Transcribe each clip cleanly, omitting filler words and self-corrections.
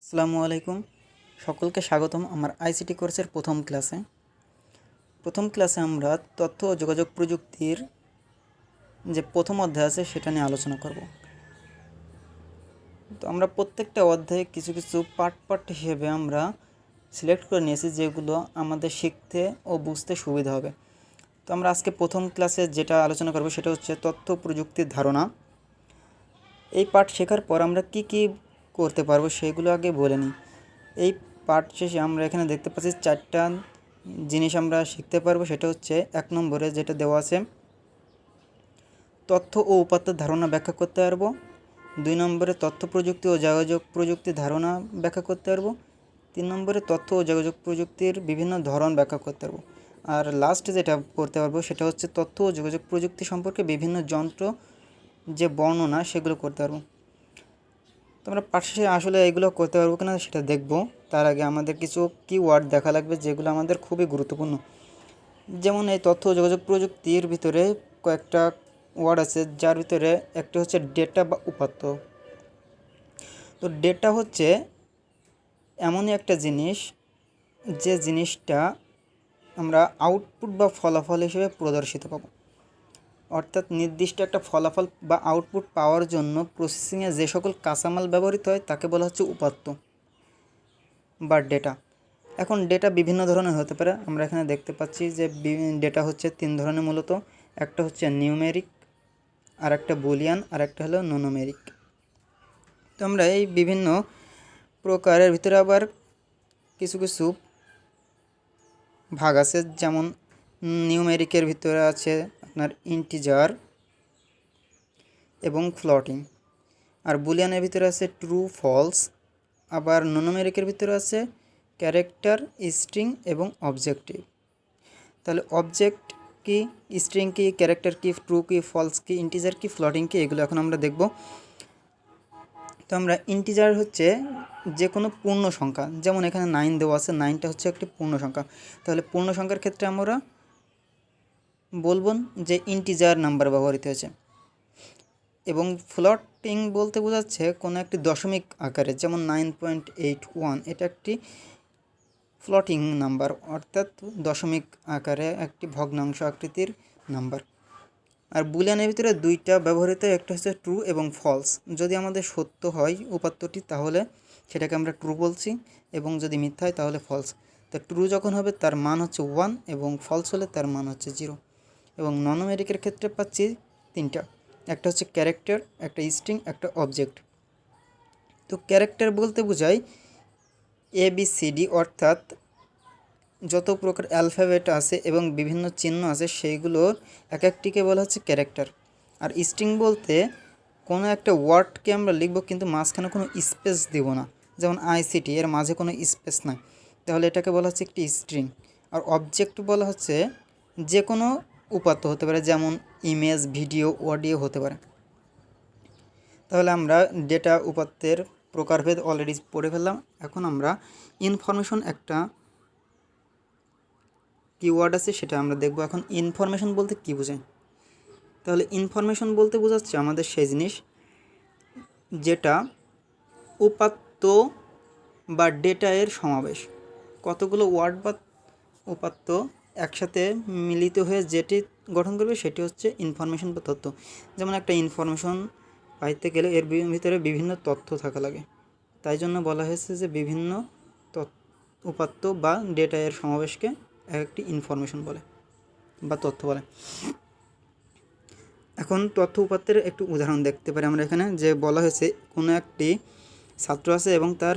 আসসালামু আলাইকুম। সকলকে স্বাগতম আমার আইসিটি কোর্সের প্রথম ক্লাসে আমরা তথ্য ও যোগাযোগ প্রযুক্তির যে প্রথম অধ্যায় আছে সেটা নিয়ে আলোচনা করব। তো আমরা প্রত্যেকটা অধ্যায়ে কিছু কিছু পার্ট হিসেবে আমরা সিলেক্ট করে নিয়েছি যেগুলো আমাদের শিখতে ও বুঝতে সুবিধা হবে। তো আমরা আজকে প্রথম ক্লাসে যেটা আলোচনা করব সেটা হচ্ছে তথ্য প্রযুক্তির ধারণা। এই পার্ট শেখার পর আমরা কি কি করতে পারবো সেগুলো আগে বলে নিই। এই পার্ট শেষে আমরা এখানে দেখতে পাচ্ছি 4টা জিনিস আমরা শিখতে পারবো। সেটা হচ্ছে 1 নম্বরে যেটা দেওয়া আছে তথ্য ও উপাত্তের ধারণা ব্যাখ্যা করতে পারবো। 2 নম্বরে তথ্য প্রযুক্তি ও যোগাযোগ প্রযুক্তির ধারণা ব্যাখ্যা করতে পারবো। 3 নম্বরে তথ্য ও যোগাযোগ প্রযুক্তির বিভিন্ন ধরন ব্যাখ্যা করতে পারবো। আর লাস্টে যেটা করতে পারবো সেটা হচ্ছে তথ্য ও যোগাযোগ প্রযুক্তি সম্পর্কে বিভিন্ন যন্ত্র যে বর্ণনা সেগুলো করতে পারবো। তো আমরা পাঠ শেষে আসলে এগুলো করতে পারবো কিনা সেটা দেখব। তার আগে আমাদের কিছু কিওয়ার্ড দেখা লাগবে যেগুলো আমাদের খুবই গুরুত্বপূর্ণ। যেমন এই তথ্য ও যোগাযোগ প্রযুক্তির ভিতরে কয়েকটা ওয়ার্ড আছে, যার ভিতরে একটা হচ্ছে ডেটা বা উপাত্ত। তো ডেটা হচ্ছে এমনই একটা জিনিস যে জিনিসটা আমরা আউটপুট বা ফলাফল হিসেবে প্রদর্শিত পাবো। অর্থাৎ নির্দিষ্ট একটা ফলাফল বা আউটপুট পাওয়ার জন্য প্রসেসিংয়ে যে সকল কাঁচামাল ব্যবহৃত হয় তাকে বলা হচ্ছে উপাত্ত বা ডেটা। এখন ডেটা বিভিন্ন ধরনের হতে পারে। আমরা এখানে দেখতে পাচ্ছি যে ডেটা হচ্ছে 3 ধরনের মূলত। একটা হচ্ছে নিউমেরিক, আর একটা বুলিয়ান, আর একটা হলো ন্যূমেরিক। তো আমরা এই বিভিন্ন প্রকারের ভিতরে আবার কিছু কিছু ভাগ আছে। যেমন নিউমেরিকের ভিতরে আছে আপনার ইন্টিজার এবং ফ্লোটিং, আর বুলিয়ানের ভিতরে আছে ট্রু ফলস। আবার ন্যূমেরিকের ভিতরে আছে ক্যারেক্টার, স্ট্রিং এবং অবজেক্টিভ। তাহলে অবজেক্ট কি, স্ট্রিং কি, ক্যারেক্টার কি, ট্রু কি, ফলস কি, ইন্টিজার কি, ফ্লোটিং কি, এগুলো এখন আমরা দেখব। তো আমরা ইন্টিজার হচ্ছে যে কোনো পূর্ণ সংখ্যা, যেমন এখানে 9 দেওয়া আছে, 9টা হচ্ছে একটি পূর্ণ সংখ্যা। তাহলে পূর্ণ সংখ্যার ক্ষেত্রে আমরা বলবো যে ইন্টিজার নাম্বার ব্যবহৃত হয়েছে। এবং ফ্লোটিং বলতে বোঝাচ্ছে কোনো একটি দশমিক আকারে, যেমন 9.81, এটা একটি ফ্লোটিং নাম্বার, অর্থাৎ দশমিক আকারে একটি ভগ্নাংশ আকৃতির নাম্বার। আর বুলিয়ানের ভিতরে 2টা ব্যবহৃত, একটা হচ্ছে ট্রু এবং ফলস। যদি আমাদের সত্য হয় উপাত্তটি তাহলে সেটাকে আমরা ট্রু বলছি, এবং যদি মিথ্যা হয় তাহলে ফলস। তো ট্রু যখন হবে তার মান হচ্ছে 1 এবং ফলস হলে তার মান হচ্ছে 0। এবং ন্যূমেরিকের ক্ষেত্রে পাচ্ছি 3টা, একটা হচ্ছে ক্যারেক্টার, একটা স্ট্রিং, একটা অবজেক্ট। তো ক্যারেক্টার বলতে বোঝায় ABCD, অর্থাৎ যত প্রকার অ্যালফাবেট আছে এবং বিভিন্ন চিহ্ন আছে সেইগুলোর এক একটিকে বলা হচ্ছে ক্যারেক্টার। আর স্ট্রিং বলতে কোনো একটা ওয়ার্ডকে আমরা লিখব কিন্তু মাঝখানে কোনো স্পেস দেব না, যেমন ICT এর মাঝে কোনো স্পেস নাই, তাহলে এটাকে বলা হচ্ছে একটি স্ট্রিং। আর অবজেক্ট বলা হচ্ছে যে কোনো উপাত্ত হতে পারে, যেমন ইমেজ, ভিডিও, অডিও হতে পারে। তাহলে আমরা ডেটা উপাত্তের প্রকারভেদ অলরেডি পড়ে ফেললাম। এখন আমরা ইনফরমেশন একটা কিওয়ার্ড আছে সেটা আমরা দেখব। এখন ইনফরমেশন বলতে কী বোঝায়? তাহলে ইনফরমেশন বলতে বোঝাচ্ছে আমাদের সেই জিনিস যেটা উপাত্ত বা ডেটা এর সমাবেশ। কতগুলো ওয়ার্ড বা উপাত্ত একসাথে মিলিত হয়ে যেটি গঠন করবে সেটি হচ্ছে ইনফরমেশন বা তথ্য। যেমন একটা ইনফরমেশন পাইতে গেলে এর ভিতরে বিভিন্ন তথ্য থাকা লাগে, তাই জন্য বলা হয়েছে যে বিভিন্ন উপাত্ত বা ডেটা এর সমাবেশকে একটি ইনফরমেশন বলে বা তথ্য বলে। এখন তথ্য উপাত্তের একটু উদাহরণ দেখতে পারি আমরা এখানে, যে বলা হয়েছে কোনো একটি ছাত্র আছে এবং তার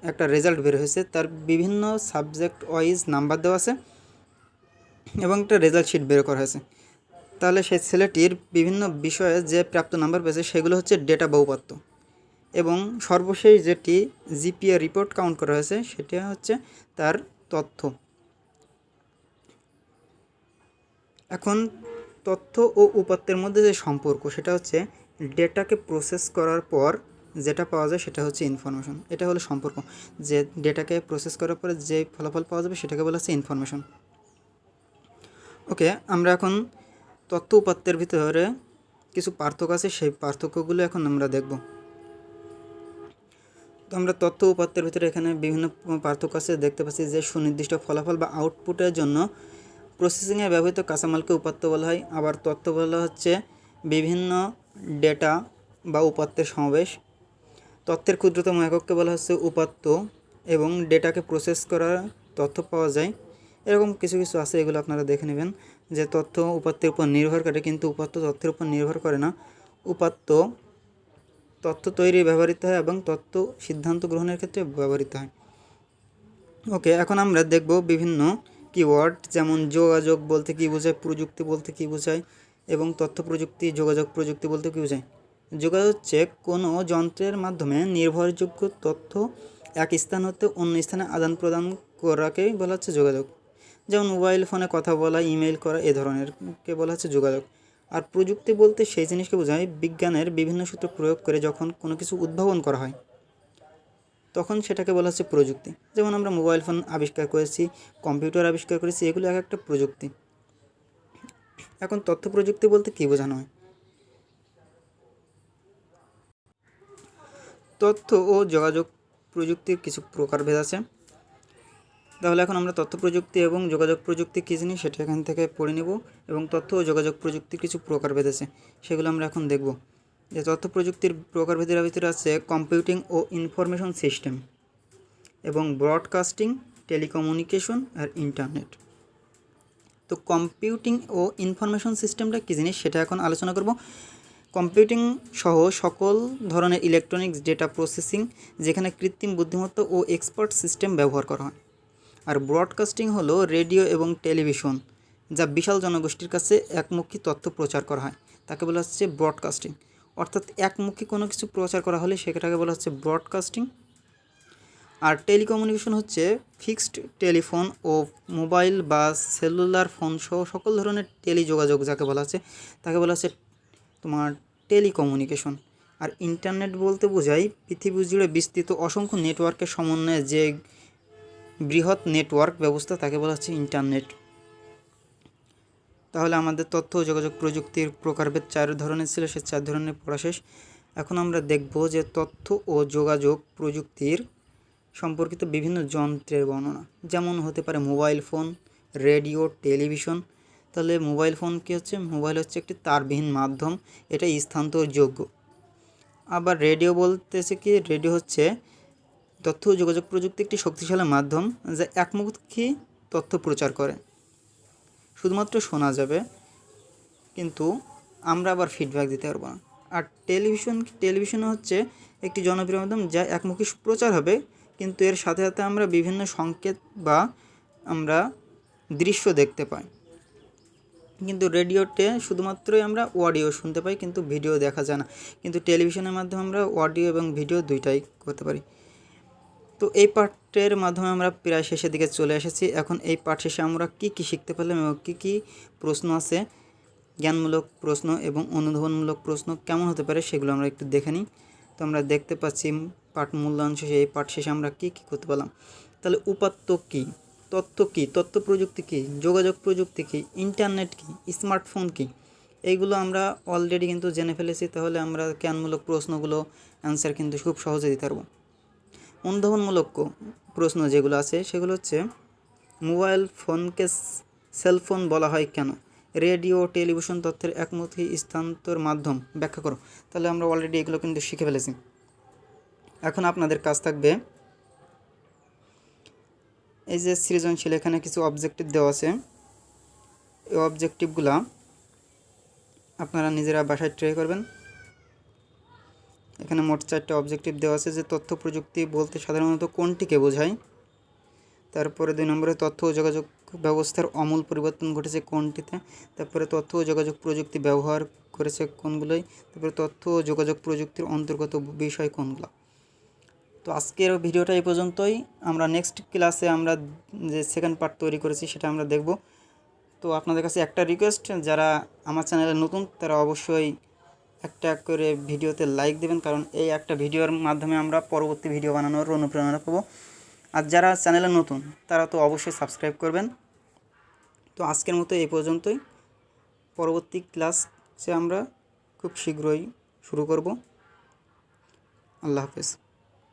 একটা রেজাল্ট বের হয়েছে, তার বিভিন্ন সাবজেক্ট ওয়াইজ নাম্বার দেওয়া আছে এবং একটা রেজাল্ট শিট বের করা হয়েছে। তাহলে সেই ছেলেটির বিভিন্ন বিষয়ে যে প্রাপ্ত নাম্বার পেয়েছে সেগুলো হচ্ছে ডেটা বা উপাত্ত, এবং সর্বশেষ যেটি জিপিএ রিপোর্ট কাউন্ট করা হয়েছে সেটা হচ্ছে তার তথ্য। এখন তথ্য ও উপাত্তের মধ্যে যে সম্পর্ক সেটা হচ্ছে ডেটাকে প্রসেস করার পর যেটা পাওয়া যায় সেটা হচ্ছে ইনফরমেশন। এটা হলো সম্পর্ক, যে ডেটাকে প্রসেস করার পরে যে ফলাফল পাওয়া যাবে সেটাকে বলা হচ্ছে ইনফরমেশন। ওকে, আমরা এখন তথ্য উপাত্তের ভিতরে কিছু পার্থক্য আছে, সেই পার্থক্যগুলো এখন আমরা দেখব। তো আমরা তথ্য উপাত্তের ভিতরে এখানে বিভিন্ন পার্থক্য আছে দেখতে পাচ্ছি যে সুনির্দিষ্ট ফলাফল বা আউটপুটের জন্য প্রসেসিংয়ে ব্যবহৃত কাঁচামালকে উপাত্ত বলা হয়। আবার তথ্য বলা হচ্ছে বিভিন্ন ডেটা বা উপাত্তের সমাবেশ। তথ্যের ক্ষুদ্রতম একককে বলা হচ্ছে উপাত্ত এবং ডেটাকে প্রসেস করা তথ্য পাওয়া যায়। এরকম কিছু কিছু আছে, এগুলো আপনারা দেখে নেবেন যে তথ্য উপাত্তের উপর নির্ভর করে কিন্তু উপাত্ত তথ্যের উপর নির্ভর করে না। উপাত্ত তথ্য তৈরি ব্যবহৃত হয় এবং তথ্য সিদ্ধান্ত গ্রহণের ক্ষেত্রে ব্যবহৃত হয়। ওকে, এখন আমরা দেখব বিভিন্ন কিওয়ার্ড, যেমন যোগাযোগ বলতে কী বোঝায়, প্রযুক্তি বলতে কী বোঝায় এবং তথ্য প্রযুক্তি, যোগাযোগ প্রযুক্তি বলতে কী বোঝায়। যোগাযোগ হচ্ছে কোনো যন্ত্রের মাধ্যমে নির্ভরযোগ্য তথ্য এক স্থান হতে অন্য স্থানে আদান প্রদান করাকেই বলা হচ্ছে যোগাযোগ। যেমন মোবাইল ফোনে কথা বলা, ইমেল করা, এ ধরনেরকে বলা হচ্ছে যোগাযোগ। আর প্রযুক্তি বলতে সেই জিনিসকে বোঝায় বিজ্ঞানের বিভিন্ন সূত্র প্রয়োগ করে যখন কোনো কিছু উদ্ভাবন করা হয় তখন সেটাকে বলা হচ্ছে প্রযুক্তি। যেমন আমরা মোবাইল ফোন আবিষ্কার করেছি, কম্পিউটার আবিষ্কার করেছি, এগুলো এক একটা প্রযুক্তি। এখন তথ্য প্রযুক্তি বলতে কী বোঝানো হয়? তথ্য ও যোগাযোগ প্রযুক্তির কিছু প্রকারভেদ আছে। তাহলে এখন আমরা তথ্য প্রযুক্তি এবং যোগাযোগ প্রযুক্তি কী জিনিস সেটা এখান থেকে পড়ে নেব, এবং তথ্য ও যোগাযোগ প্রযুক্তির কিছু প্রকারভেদ আছে সেগুলো আমরা এখন দেখব। যে তথ্য প্রযুক্তির প্রকারভেদের ভিতরে আছে কম্পিউটিং ও ইনফরমেশন সিস্টেম এবং ব্রডকাস্টিং, টেলিকমিউনিকেশন আর ইন্টারনেট। তো কম্পিউটিং ও ইনফরমেশন সিস্টেমটা কী জিনিস সেটা এখন আলোচনা করব। কম্পিউটিং সহ সকল ধরনের ইলেকট্রনিক্স ডেটা প্রসেসিং যেখানে কৃত্রিম বুদ্ধিমত্তা ও এক্সপার্ট সিস্টেম ব্যবহার করা হয়। আর ব্রডকাস্টিং হলো রেডিও এবং টেলিভিশন, যা বিশাল জনগোষ্ঠীর কাছে একমুখী তথ্য প্রচার করা হয়, তাকে বলা হচ্ছে ব্রডকাস্টিং। অর্থাৎ একমুখী কোনো কিছু প্রচার করা হলে সেটাকে বলা হচ্ছে ব্রডকাস্টিং। আর টেলিকমিউনিকেশন হচ্ছে ফিক্সড টেলিফোন ও মোবাইল বা সেলুলার ফোন সহ সকল ধরনের টেলিযোগাযোগ যাকে বলা হচ্ছে তাকে বলা হচ্ছে তোমার টেলিকমিউনিকেশন। আর ইন্টারনেট বলতে বোঝায় পৃথিবী জুড়ে বিস্তৃত অসংখ্য নেটওয়ার্কের সমন্বয়ে যে বৃহৎ নেটওয়ার্ক ব্যবস্থা তাকে বলা হচ্ছে ইন্টারনেট। তাহলে আমাদের তথ্য ও যোগাযোগ প্রযুক্তির প্রকারভেদ 4 ধরনের ছিল, সে 4 ধরনের পড়া শেষ। এখন আমরা দেখব যে তথ্য ও যোগাযোগ প্রযুক্তির সম্পর্কিত বিভিন্ন যন্ত্রের বর্ণনা, যেমন হতে পারে মোবাইল ফোন, রেডিও, টেলিভিশন। তাহলে মোবাইল ফোন কী হচ্ছে? মোবাইল হচ্ছে একটি তারবিহীন মাধ্যম, এটা স্থানান্তরযোগ্য। আবার রেডিও বলতেছে কি, রেডিও হচ্ছে তথ্য ও যোগাযোগ প্রযুক্তি একটি শক্তিশালী মাধ্যম যা একমুখী তথ্য প্রচার করে, শুধুমাত্র শোনা যাবে কিন্তু আমরা আবার ফিডব্যাক দিতে পারবো না। আর টেলিভিশন হচ্ছে একটি জনপ্রিয় মাধ্যম যা একমুখী প্রচার হবে কিন্তু এর সাথে সাথে আমরা বিভিন্ন সংকেত বা আমরা দৃশ্য দেখতে পাই। কিন্তু রেডিওতে শুধুমাত্রই আমরা অডিও শুনতে পাই কিন্তু ভিডিও দেখা যায় না, কিন্তু টেলিভিশনের মাধ্যমে আমরা অডিও এবং ভিডিও দুইটাই করতে পারি। তো এই পাঠের মাধ্যমে আমরা প্রায় শেষের দিকে চলে এসেছি। এখন এই পাঠ শেষে আমরা কী কী শিখতে পারলাম এবং কী কী প্রশ্ন আছে, জ্ঞানমূলক প্রশ্ন এবং অনুধাবনমূলক প্রশ্ন কেমন হতে পারে সেগুলো আমরা একটু দেখে নিই। তো আমরা দেখতে পাচ্ছি পাঠ মূল্যায়ন শেষে, এই পাঠ শেষে আমরা কী কী করতে পারলাম। তাহলে উপাত্ত কী, তথ্য কী, তথ্য প্রযুক্তি কী, যোগাযোগ প্রযুক্তি কী, ইন্টারনেট কী, স্মার্টফোন কী, এইগুলো আমরা অলরেডি কিন্তু জেনে ফেলেছি। তাহলে আমরা জ্ঞানমূলক প্রশ্নগুলো অ্যান্সার কিন্তু খুব সহজে দিতে পারবো। অনুধাবনমূলক প্রশ্ন যেগুলো আছে সেগুলো হচ্ছে মোবাইল ফোনকে সেলফোন বলা হয় কেন, রেডিও টেলিভিশন তথ্যের একমুখী স্থানান্তর মাধ্যম ব্যাখ্যা করো। তাহলে আমরা অলরেডি এগুলো কিন্তু শিখে ফেলেছি। এখন আপনাদের কাজ থাকবে এই যে সৃজনশীল, এখানে কিছু অবজেক্টিভ দেওয়া আছে, এই অবজেক্টিভগুলো আপনারা নিজেরা বাসায় ট্রাই করবেন। এখানে মোট 4টা অবজেক্টিভ দেওয়া আছে। যে তথ্য প্রযুক্তি বলতে সাধারণত কোনটিকে বোঝায়, তারপরে 2 নম্বরে তথ্য ও যোগাযোগ ব্যবস্থার আমূল পরিবর্তন ঘটেছে কোনটিতে, তারপরে তথ্য ও যোগাযোগ প্রযুক্তি ব্যবহার করেছে কোনগুলোই, তারপরে তথ্য ও যোগাযোগ প্রযুক্তির অন্তর্গত বিষয় কোনগুলো। তো আজকের ভিডিওটা এই পর্যন্তই। আমরা নেক্সট ক্লাসে আমরা যে সেকেন্ড পার্ট তৈরি করেছি সেটা আমরা দেখব। তো আপনাদের কাছে একটা রিকোয়েস্ট, যারা আমার চ্যানেলে নতুন তারা অবশ্যই একটা করে ভিডিওতে লাইক দেবেন, কারণ এই একটা ভিডিওর মাধ্যমে আমরা পরবর্তী ভিডিও বানানোর অনুপ্রেরণা পাবো। আর যারা চ্যানেলে নতুন তারা তো অবশ্যই সাবস্ক্রাইব করবেন। তো আজকের মতো এই পর্যন্তই। পরবর্তী ক্লাসে আমরা খুব শীঘ্রই শুরু করব। আল্লাহ হাফেজ।